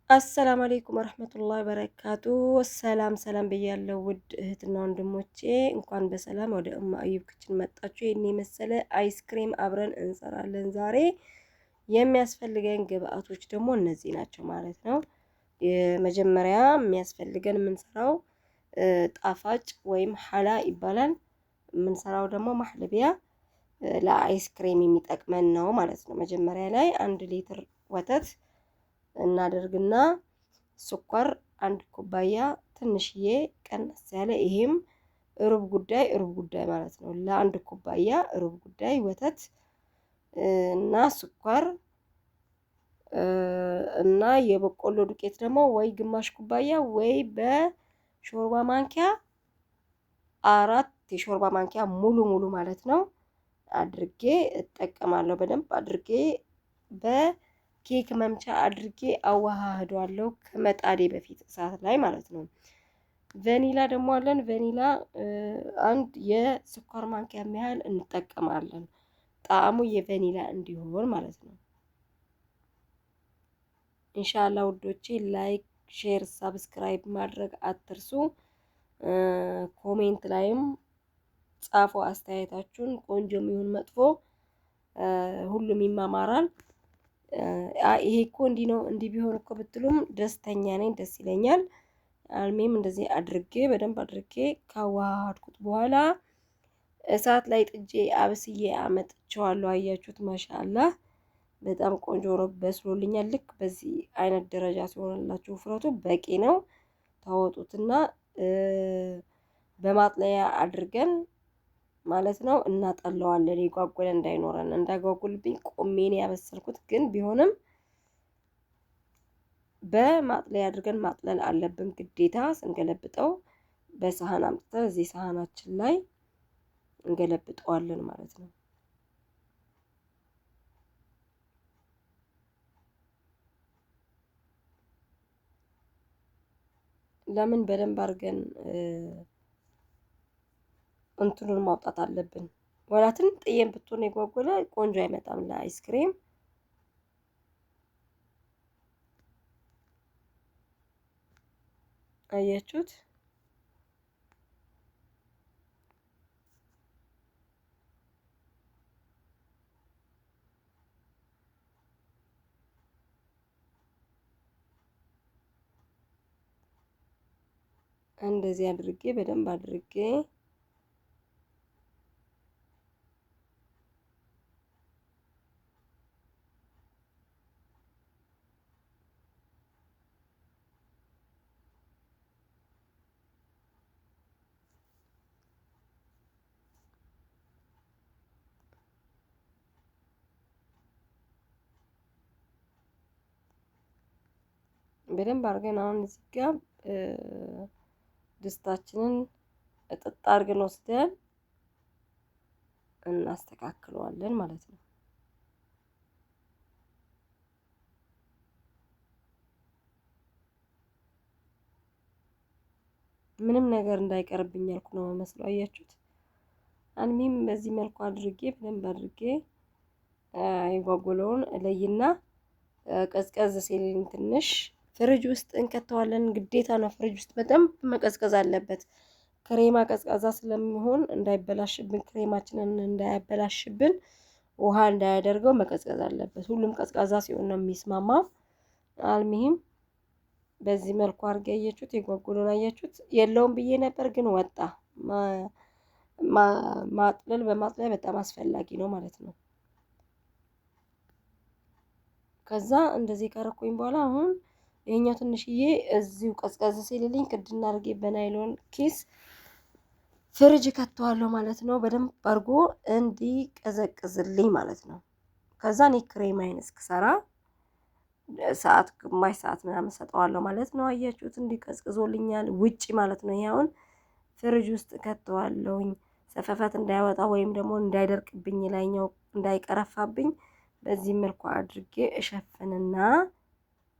አሰላሙ አለይኩም ወራህመቱላሂ ወበረካቱ። ሰላም ብያለሁ ውድ እህትና ወንድሞቼ፣ እንኳን በሰላም ወደ እማ አዩብ ክችን መጣችሁ። ይሄን የመሰለ አይስክሬም አብረን እንሰራለን ዛሬ። የሚያስፈልገን ግብአቶች ደግሞ እነዚህ ናቸው ማለት ነው። የመጀመሪያ የሚያስፈልገን የምንሰራው ጣፋጭ ወይም ሐላ ይባላል። የምንሰራው ደግሞ ማህለቢያ ለአይስክሬም የሚጠቅመን ነው ማለት ነው። መጀመሪያ ላይ 1 ሊትር ወተት እናደርግና ስኳር 1 ኩባያ ትንሽዬ ቀነስ ያለ ይሄም ሩብ ጉዳይ ማለት ነው። ለ1 ኩባያ ሩብ ጉዳይ ወተት እና ስኳር እና የበቆሎ ዱቄት ደግሞ ወይ ግማሽ ኩባያ ወይ በሾርባ ማንኪያ 4 የሾርባ ማንኪያ ሙሉ ማለት ነው አድርጌ እጠቀማለሁ። በደንብ አድርጌ በኬክ መምቻ አድርጌ አዋሃደዋለሁ ከመጣዴ በፊት እሳት ላይ ማለት ነው። ቫኒላ ደግሞ አለን። ቫኒላ 1 የስኳር ማንኪያ ያህል እንጠቀማለን፣ ጣዕሙ የቫኒላ እንዲሆን ማለት ነው። ኢንሻአላህ ውዶቼ ላይክ፣ ሼር፣ ሰብስክራይብ ማድረግ አትርሱ። ኮሜንት ላይም ጻፉ አስተያየታችሁን፣ ቆንጆም ይሁን መጥፎ ሁሉም ይማማራል። ይሄ እኮ እንዲህ ነው እንዲህ ቢሆን እኮ ብትሉም ደስተኛ ነኝ፣ ደስ ይለኛል። አልሜም እንደዚህ አድርጌ በደንብ አድርጌ ካዋሃድኩት በኋላ እሳት ላይ ጥጄ አብስዬ አመጥቼዋለሁ። አያችሁት? ማሻአላህ በጣም ቆንጆ ነው፣ በስሎልኛል። ልክ በዚህ አይነት ደረጃ ሲሆንላችሁ ውፍረቱ በቂ ነው። ታወጡትና በማጥለያ አድርገን ማለት ነው እናጠለዋለን። የጓጎለ እንዳይኖረን እንዳይጓጉልብኝ ቆሜ ነው ያበሰልኩት፣ ግን ቢሆንም በማጥለያ አድርገን ማጥለል አለብን ግዴታ። ስንገለብጠው በሳህን አምጥተን እዚህ ሳህናችን ላይ እንገለብጠዋለን ማለት ነው። ለምን በደንብ አድርገን እንትኑን ማውጣት አለብን። ወላትን ጥየም ብትሆን የጓጎለ ቆንጆ አይመጣም ለአይስክሬም። አያችሁት? እንደዚህ አድርጌ በደንብ አድርጌ በደንብ አድርገን አሁን እዚህ ጋር ድስታችንን እጥጥ አድርገን ወስደን እናስተካክለዋለን ማለት ነው። ምንም ነገር እንዳይቀርብኝ ያልኩ ነው መስለው። አያችሁት? አንሚም በዚህ መልኩ አድርጌ በደንብ አድርጌ የጓጎለውን ለይና ቀዝቀዝ ሲልኝ ትንሽ ፍሪጅ ውስጥ እንከተዋለን። ግዴታ ነው፣ ፍሪጅ ውስጥ በጣም መቀዝቀዝ አለበት። ክሬማ ቀዝቃዛ ስለሚሆን እንዳይበላሽብን፣ ክሬማችንን እንዳያበላሽብን፣ ውሃ እንዳያደርገው መቀዝቀዝ አለበት። ሁሉም ቀዝቃዛ ሲሆን ነው የሚስማማው። አልሚም በዚህ መልኩ አድርጌ አያችሁት? የጓጎሎን አያችሁት? የለውም ብዬ ነበር ግን ወጣ። ማጥለል በማጥለያ በጣም አስፈላጊ ነው ማለት ነው። ከዛ እንደዚህ ካረኩኝ በኋላ አሁን ይሄኛው ትንሽዬ እዚሁ ቀዝቀዝ ሲልልኝ ቅድና አድርጌ በናይሎን ኪስ ፍሪጅ ከተዋለሁ ማለት ነው። በደንብ አድርጎ እንዲቀዘቅዝልኝ ማለት ነው። ከዛ እኔ ክሬማይን እስክሰራ ሰዓት ግማሽ ሰዓት ምናምን ሰጠዋለሁ ማለት ነው። አያችሁት? እንዲቀዝቅዞልኛል ውጪ ማለት ነው። ይሄውን ፍሪጅ ውስጥ ከተዋለሁኝ ሰፈፈት እንዳይወጣ ወይም ደግሞ እንዳይደርቅብኝ ላይኛው እንዳይቀረፋብኝ በዚህ መልኩ አድርጌ እሸፍንና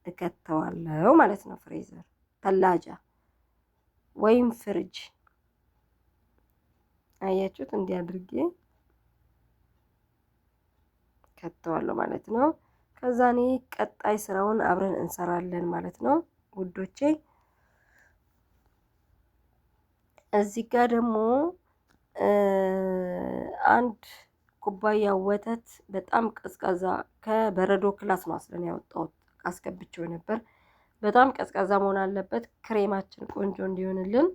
እከተዋለሁ ማለት ነው። ፍሬዘር ተላጃ ወይም ፍሪጅ አያችሁት? እንዲህ አድርጌ ከተዋለሁ ማለት ነው። ከዛ እኔ ቀጣይ ስራውን አብረን እንሰራለን ማለት ነው ውዶቼ። እዚህ ጋር ደግሞ አንድ ኩባያ ወተት በጣም ቀዝቃዛ ከበረዶ ክላስ ነው አስለን ያወጣሁት፣ አስገብቼው ነበር። በጣም ቀዝቃዛ መሆን አለበት ክሬማችን ቆንጆ እንዲሆንልን።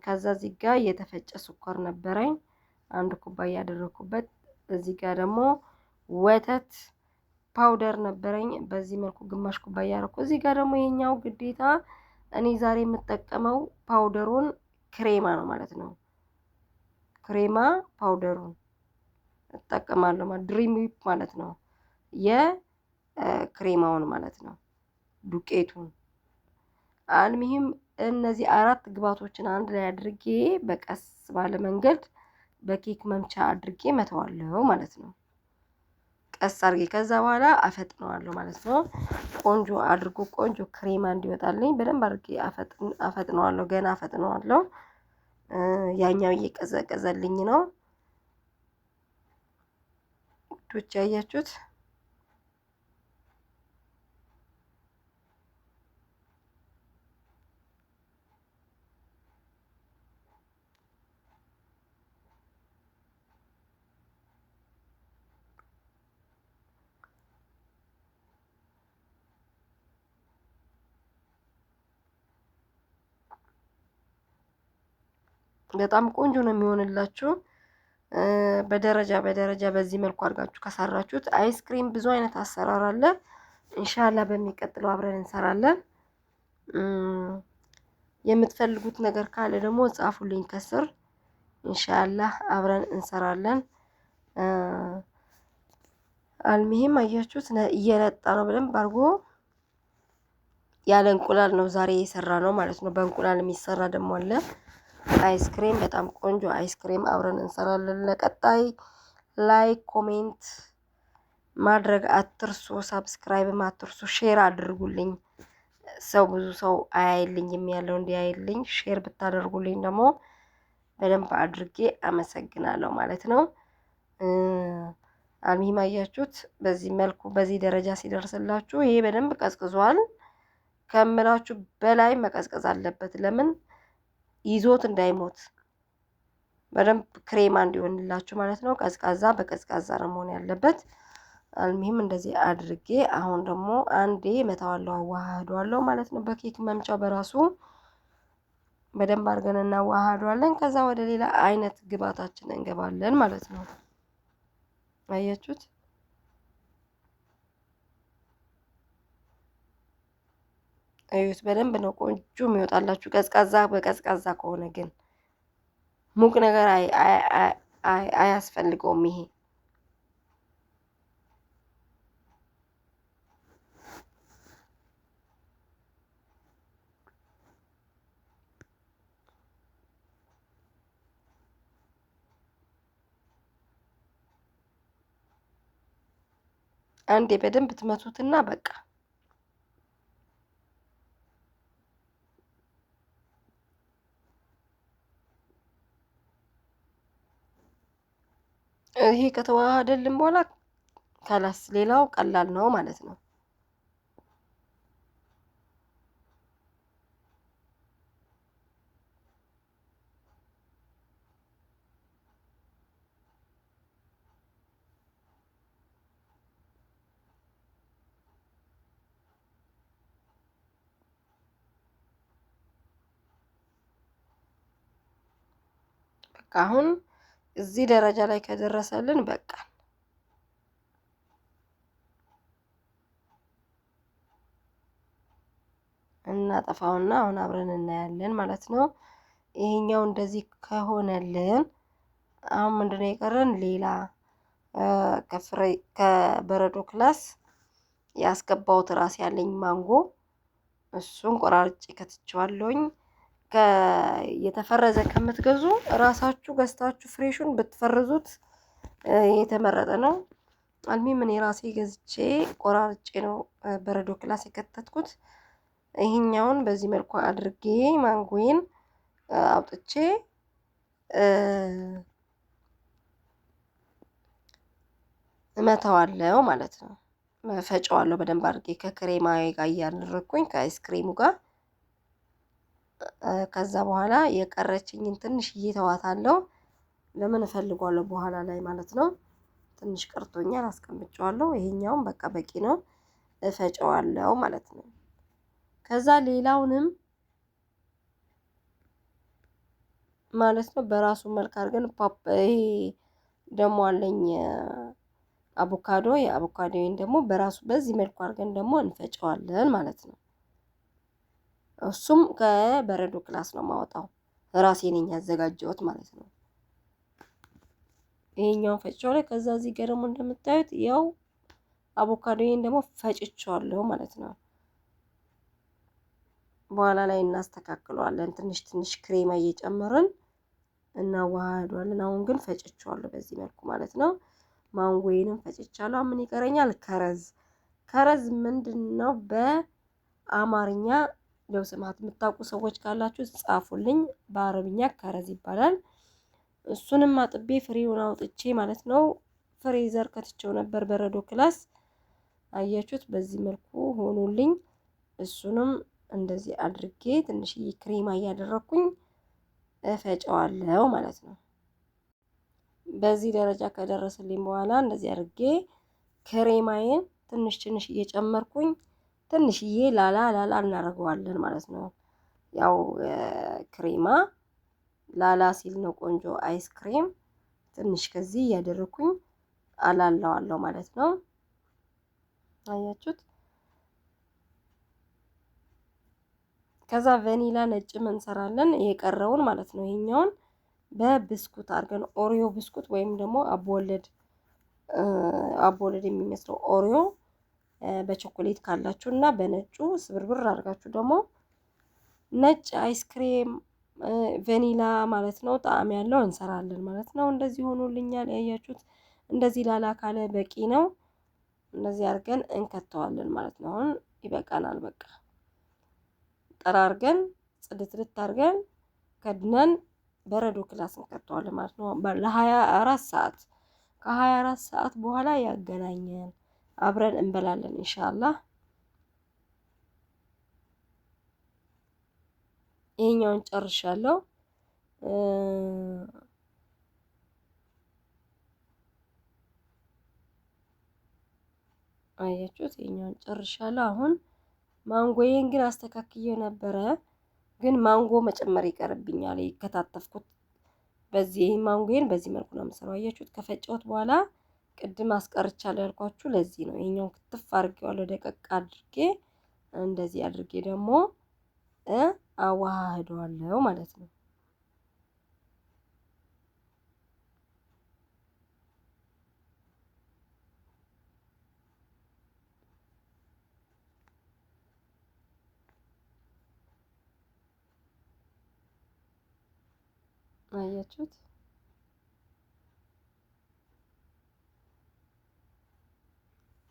ከዛ እዚህ ጋር የተፈጨ ስኳር ነበረኝ፣ አንድ ኩባያ ያደረኩበት። እዚህ ጋር ደግሞ ወተት ፓውደር ነበረኝ፣ በዚህ መልኩ ግማሽ ኩባያ ያደረኩ። እዚህ ጋር ደግሞ የኛው ግዴታ እኔ ዛሬ የምጠቀመው ፓውደሩን ክሬማ ነው ማለት ነው። ክሬማ ፓውደሩን እጠቀማለሁ ማለት ድሪም ዊፕ ማለት ነው፣ የክሬማውን ማለት ነው ዱቄቱን። አልሚሂም እነዚህ አራት ግብአቶችን አንድ ላይ አድርጌ በቀስ ባለ መንገድ በኬክ መምቻ አድርጌ መተዋለሁ ማለት ነው። ቀስ አድርጌ ከዛ በኋላ አፈጥነዋለሁ ማለት ነው። ቆንጆ አድርጎ ቆንጆ ክሬማ እንዲወጣልኝ በደንብ አድርጌ አፈጥነዋለሁ፣ ገና አፈጥነዋለሁ። ያኛው እየቀዘቀዘልኝ ነው ውዶች፣ ያያችሁት። በጣም ቆንጆ ነው የሚሆንላችሁ። በደረጃ በደረጃ በዚህ መልኩ አድርጋችሁ ከሰራችሁት አይስክሪም ብዙ አይነት አሰራር አለ። ኢንሻአላህ በሚቀጥለው አብረን እንሰራለን። የምትፈልጉት ነገር ካለ ደግሞ ጻፉልኝ ከስር፣ ኢንሻአላህ አብረን እንሰራለን። አልሚሂም አያችሁት እየነጣ ነው በደንብ አድርጎ። ያለ እንቁላል ነው ዛሬ የሰራ ነው ማለት ነው። በእንቁላል የሚሰራ ደግሞ አለ አይስክሬም፣ በጣም ቆንጆ አይስክሬም አብረን እንሰራለን። ለቀጣይ ላይክ ኮሜንት ማድረግ አትርሱ፣ ሳብስክራይብ አትርሱ፣ ሼር አድርጉልኝ። ሰው ብዙ ሰው አያይልኝም ያለው እንዲያይልኝ ሼር ብታደርጉልኝ ደግሞ በደንብ አድርጌ አመሰግናለሁ ማለት ነው። አልሚሂም አያችሁት በዚህ መልኩ በዚህ ደረጃ ሲደርስላችሁ፣ ይሄ በደንብ ቀዝቅዟል ከምላችሁ በላይ መቀዝቀዝ አለበት። ለምን ይዞት እንዳይሞት በደንብ ክሬማ እንዲሆንላችሁ ማለት ነው። ቀዝቃዛ በቀዝቃዛ ነው መሆን ያለበት። አልሚሂም እንደዚህ አድርጌ አሁን ደግሞ አንዴ መታዋለሁ፣ አዋህዷለሁ ማለት ነው። በኬክ መምቻው በራሱ በደንብ አድርገን እናዋህዷለን። ከዛ ወደ ሌላ አይነት ግብአታችን እንገባለን ማለት ነው። አያችሁት? እዩት፣ በደንብ ነው ቆንጆ የሚወጣላችሁ። ቀዝቃዛ በቀዝቃዛ ከሆነ ግን ሙቅ ነገር አያስፈልገውም ይሄ። አንዴ በደንብ ትመቱትና በቃ ይሄ ከተዋሃደልን በኋላ ከላስ ሌላው ቀላል ነው ማለት ነው። በቃ አሁን እዚህ ደረጃ ላይ ከደረሰልን በቃ እናጠፋውና አሁን አብረን እናያለን ማለት ነው። ይሄኛው እንደዚህ ከሆነልን አሁን ምንድነው የቀረን? ሌላ ከበረዶ ክላስ ያስገባሁት ራስ ያለኝ ማንጎ፣ እሱን ቆራርጬ ከትቼዋለሁኝ። የተፈረዘ ከምትገዙ ራሳችሁ ገዝታችሁ ፍሬሹን ብትፈርዙት የተመረጠ ነው። አልሚሂም እኔ ራሴ ገዝቼ ቆራርጬ ነው በረዶ ክላስ የከተትኩት። ይሄኛውን በዚህ መልኩ አድርጌ ማንጎዬን አውጥቼ እመታዋለሁ ማለት ነው። ፈጨዋለሁ በደንብ አድርጌ ከክሬማዊ ጋር እያደረኩኝ ከአይስክሬሙ ጋር። ከዛ በኋላ የቀረችኝን ትንሽዬ ተዋታለሁ። ለምን እፈልገዋለሁ በኋላ ላይ ማለት ነው። ትንሽ ቀርቶኛል አስቀምጨዋለሁ። ይሄኛውም በቃ በቂ ነው። እፈጨዋለሁ ማለት ነው። ከዛ ሌላውንም ማለት ነው በራሱ መልክ አድርገን ይሄ ደግሞ አለኝ አቮካዶ። የአቮካዶዬን ደግሞ በራሱ በዚህ መልኩ አድርገን ደግሞ እንፈጨዋለን ማለት ነው። እሱም ከበረዶ ክላስ ነው የማወጣው፣ ራሴ ነኝ ያዘጋጀሁት ማለት ነው። ይሄኛውን ፈጭቼው ላይ ከዛ እዚህ ጋር ደግሞ እንደምታዩት ያው አቮካዶዬን ደግሞ ፈጭቼዋለሁ ማለት ነው። በኋላ ላይ እናስተካክለዋለን። ትንሽ ትንሽ ክሬማ እየጨመርን እናዋህዷለን። አሁን ግን ፈጭቼዋለሁ በዚህ መልኩ ማለት ነው። ማንጎዬንም ፈጭቻለሁ። ምን ይቀረኛል? ከረዝ። ከረዝ ምንድነው በአማርኛ ለው ስማት የምታውቁ ሰዎች ካላችሁ ጻፉልኝ። በአረብኛ ከረዝ ይባላል። እሱንም አጥቤ ፍሬውን አውጥቼ ማለት ነው ፍሬዘር ከትቼው ነበር በረዶ ክላስ። አያችሁት? በዚህ መልኩ ሆኖልኝ እሱንም እንደዚህ አድርጌ ትንሽዬ ክሬማ እያደረኩኝ እፈጨዋለሁ ማለት ነው። በዚህ ደረጃ ከደረሰልኝ በኋላ እንደዚህ አድርጌ ክሬማዬን ትንሽ ትንሽ እየጨመርኩኝ ትንሽዬ ላላ ላላ እናደርገዋለን ማለት ነው። ያው ክሬማ ላላ ሲል ነው ቆንጆ አይስክሬም። ትንሽ ከዚህ እያደረኩኝ አላላዋለሁ ማለት ነው። አያችሁት? ከዛ ቫኒላ ነጭም እንሰራለን የቀረውን ማለት ነው። ይሄኛውን በብስኩት አድርገን ኦሪዮ ብስኩት ወይም ደግሞ አቦወለድ የሚመስለው ኦሪዮ በቾኮሌት ካላችሁ እና በነጩ ስብርብር አድርጋችሁ ደግሞ ነጭ አይስክሬም ቫኒላ ማለት ነው ጣዕም ያለው እንሰራለን ማለት ነው። እንደዚህ ሆኖልኛል። ያያችሁት? እንደዚህ ላላ ካለ በቂ ነው። እንደዚህ አድርገን እንከተዋለን ማለት ነው። አሁን ይበቃናል። በቃ ጠራርገን ጽድት አድርገን ከድነን በረዶ ክላስ እንከተዋለን ማለት ነው ለ24 ሰዓት። ከ24 ሰዓት በኋላ ያገናኘን አብረን እንበላለን ኢንሻአላህ። ይሄኛውን ጨርሻለሁ። አያችሁት? ይሄኛውን ጨርሻለሁ። አሁን ማንጎዬን ግን አስተካክዬው ነበረ፣ ግን ማንጎ መጨመር ይቀርብኛል። ይከታተፍኩት በዚህ ማንጎዬን በዚህ መልኩ ነው የምሰራው። አያችሁት? ከፈጨሁት በኋላ ቅድም አስቀርቻለሁ ያልኳችሁ ለዚህ ነው። ይሄኛውን ክትፍ አድርጌዋለሁ ደቀቅ አድርጌ። እንደዚህ አድርጌ ደግሞ አዋህደዋለሁ ማለት ነው። አያችሁት?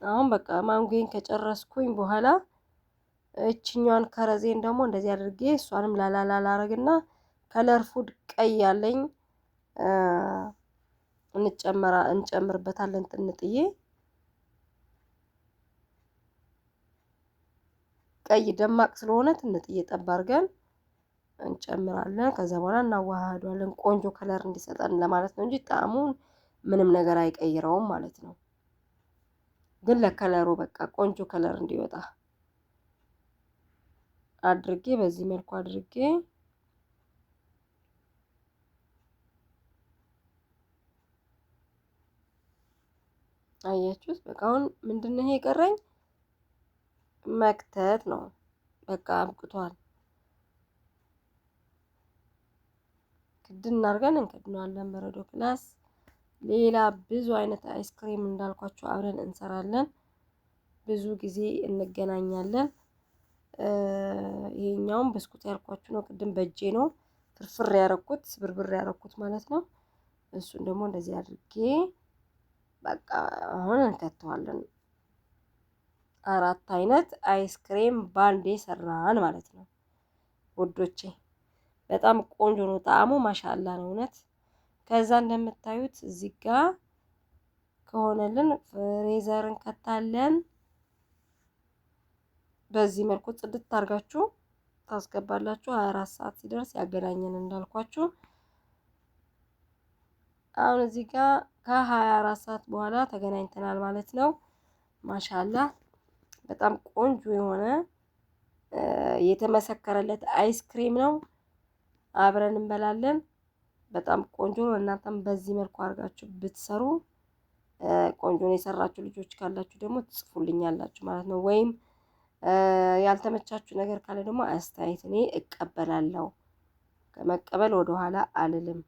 አሁን በቃ ማንጎዬን ከጨረስኩኝ በኋላ እችኛዋን ከረዜን ደግሞ እንደዚህ አድርጌ እሷንም ላላላ አረግና ከለር ፉድ ቀይ ያለኝ እንጨምርበታለን። ጥንጥዬ ቀይ ደማቅ ስለሆነ ትንጥዬ ጠብ አድርገን እንጨምራለን። ከዛ በኋላ እናዋሃዷለን ቆንጆ ከለር እንዲሰጠን ለማለት ነው እንጂ ጣዕሙን ምንም ነገር አይቀይረውም ማለት ነው። ግን ለከለሩ በቃ ቆንጆ ከለር እንዲወጣ አድርጌ በዚህ መልኩ አድርጌ አያችሁት? በቃ አሁን ምንድነው ይሄ የቀረኝ መክተት ነው። በቃ አብቅቷል። ክድን አድርገን እንከድነዋለን በረዶ ክላስ። ሌላ ብዙ አይነት አይስክሬም እንዳልኳችሁ አብረን እንሰራለን። ብዙ ጊዜ እንገናኛለን። ይሄኛውም ብስኩት ያልኳችሁ ነው። ቅድም በእጄ ነው ፍርፍር ያረኩት ስብርብር ያረኩት ማለት ነው። እሱን ደግሞ እንደዚህ አድርጌ በቃ አሁን እንከተዋለን። 4 አይነት አይስክሬም ባንዴ ሰራን ማለት ነው ውዶቼ። በጣም ቆንጆ ነው ጣዕሙ ማሻአላ ነው እውነት። ከዛ እንደምታዩት እዚህ ጋር ከሆነልን ፍሬዘር እንከታለን። በዚህ መልኩ ጽድት አድርጋችሁ ታስገባላችሁ። 24 ሰዓት ሲደርስ ያገናኘን እንዳልኳችሁ። አሁን እዚህ ጋር ከ24 ሰዓት በኋላ ተገናኝተናል ማለት ነው። ማሻላ በጣም ቆንጆ የሆነ የተመሰከረለት አይስክሬም ነው። አብረን እንበላለን። በጣም ቆንጆ ነው። እናንተም በዚህ መልኩ አድርጋችሁ ብትሰሩ ቆንጆ ነው። የሰራችሁ ልጆች ካላችሁ ደግሞ ትጽፉልኛላችሁ ማለት ነው። ወይም ያልተመቻችሁ ነገር ካለ ደግሞ አስተያየት እኔ እቀበላለሁ። ከመቀበል ወደኋላ አልልም።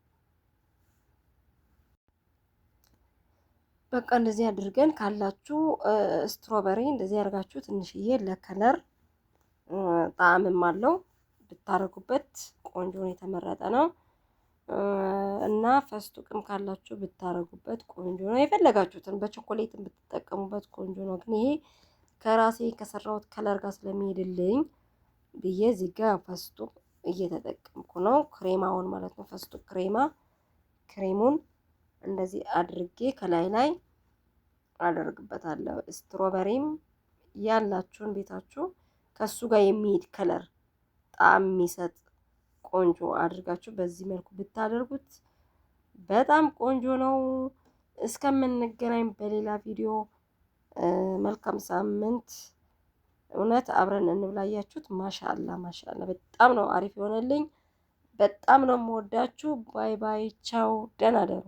በቃ እንደዚህ አድርገን ካላችሁ ስትሮበሪ እንደዚህ አድርጋችሁ ትንሽዬ ለከለር ጣዕምም አለው ብታረጉበት ቆንጆ ነው፣ የተመረጠ ነው። እና ፈስቱቅም ካላችሁ ብታረጉበት ቆንጆ ነው። የፈለጋችሁትን በቾኮሌት ብትጠቀሙበት ቆንጆ ነው። ግን ይሄ ከራሴ ከሰራሁት ከለር ጋር ስለሚሄድልኝ ብዬ እዚህ ጋር ፈስቱቅ እየተጠቀምኩ ነው። ክሬማውን ማለት ነው። ፈስቱቅ ክሬሙን እንደዚህ አድርጌ ከላይ ላይ አደርግበታለሁ። ስትሮበሪም ያላችሁን ቤታችሁ ከሱ ጋር የሚሄድ ከለር ጣዕም የሚሰጥ ቆንጆ አድርጋችሁ በዚህ መልኩ ብታደርጉት በጣም ቆንጆ ነው። እስከምንገናኝ በሌላ ቪዲዮ መልካም ሳምንት። እውነት አብረን እንብላያችሁት። ማሻአላ በጣም ነው አሪፍ የሆነልኝ። በጣም ነው የምወዳችሁ። ባይ ባይ፣ ቻው፣ ደህና ደሩ።